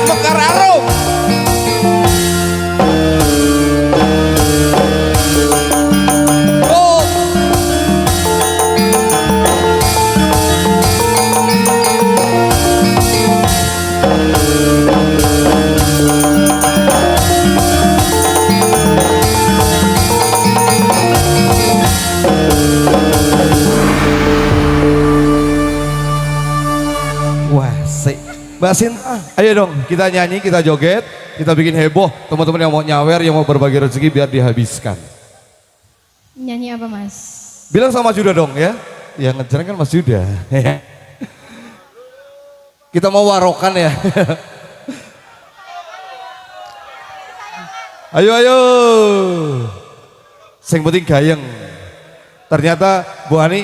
Mekar Arum. Mbak Sinta, ayo dong kita nyanyi, kita joget, kita bikin heboh. Teman-teman yang mau nyawer, yang mau berbagi rezeki biar dihabiskan. Nyanyi apa Mas? Bilang sama Juda dong ya. Yang ngejarang kan Mas Juda. Kita mau warokan ya. Ayo ayo. Sing penting gayeng. Ternyata Bu Ani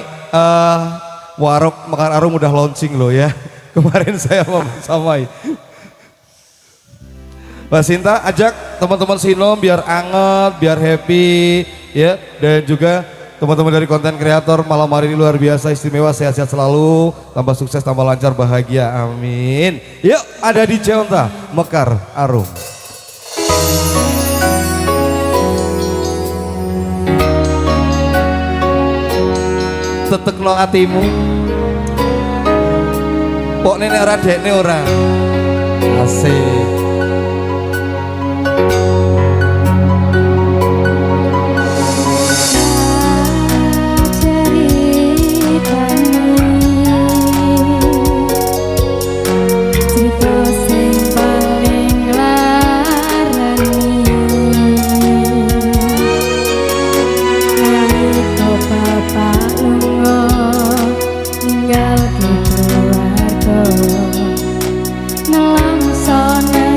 warok Mekar Arum udah launching loh ya. Kemarin saya mau samai. Mbak Sinta ajak teman-teman Sinom biar anget, biar happy ya. Dan juga teman-teman dari konten kreator malam hari ini luar biasa istimewa, sehat-sehat selalu, tambah sukses, tambah lancar, bahagia, amin. Yuk ada di Ceonta, Mekar Arum. Tetekno atimu. Pok nenek ora dekne ora. Asik. Nelangsono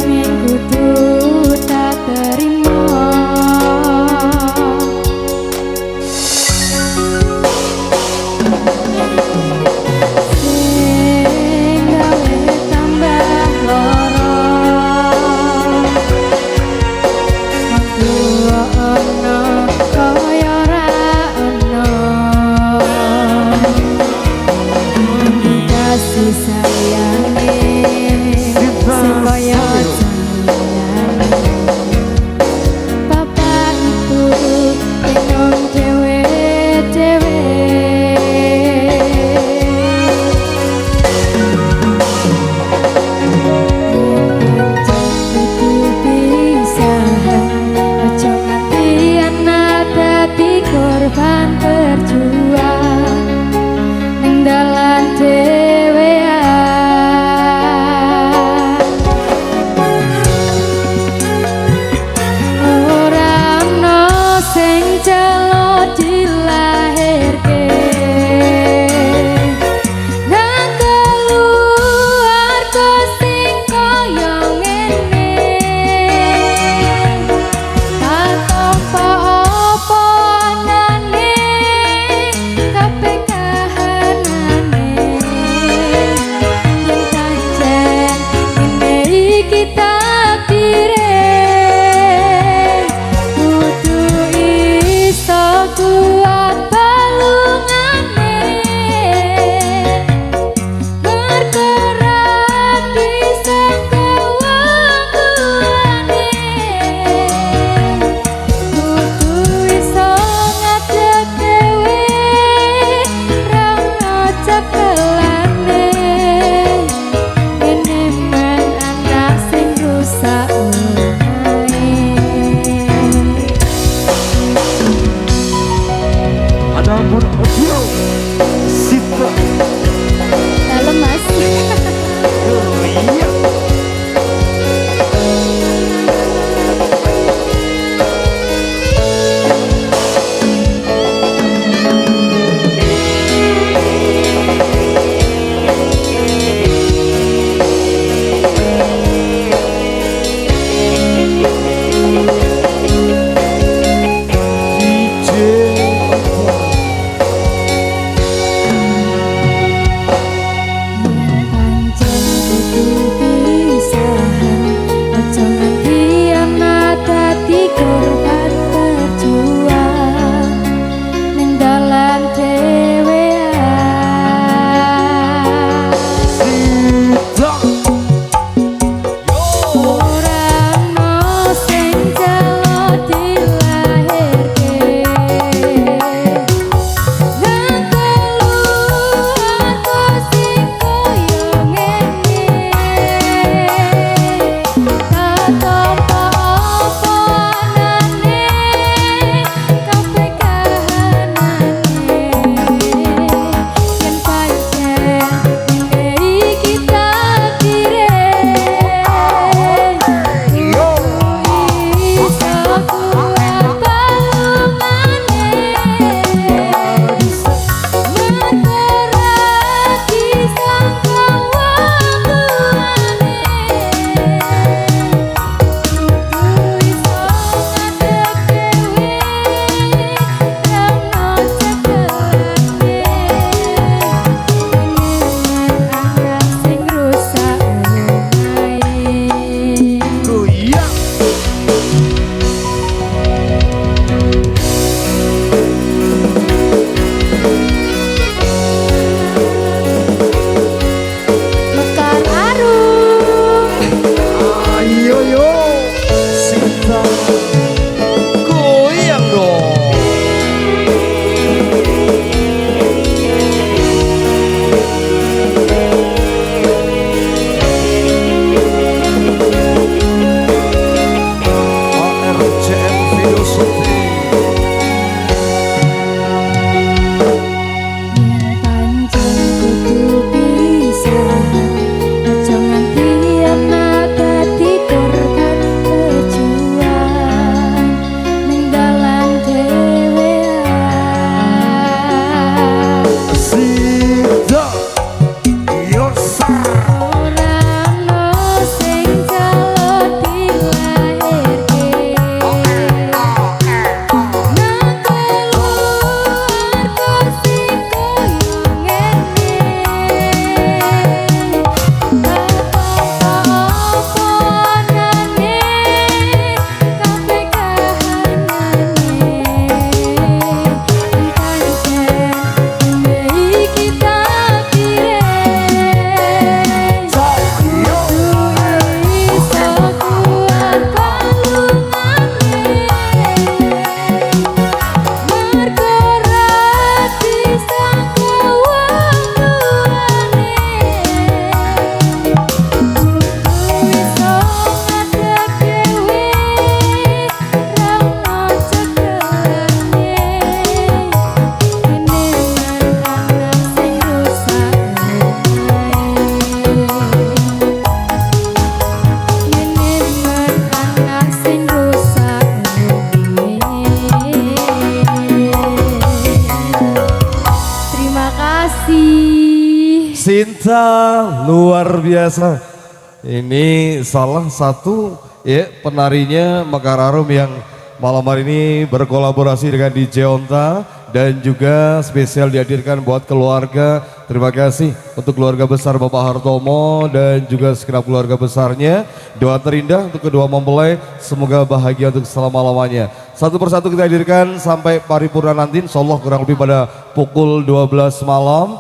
Terima kasih. Sinta luar biasa. Ini salah satu ya penarinya Makararum yang malam hari ini berkolaborasi dengan DJ Onta dan juga spesial dihadirkan buat keluarga. Terima kasih untuk keluarga besar Bapak Hartomo dan juga segenap keluarga besarnya. Doa terindah untuk kedua mempelai, semoga bahagia untuk selama-lamanya. Satu persatu kita hadirkan sampai paripurna nanti, insyaallah kurang lebih pada pukul 12 malam.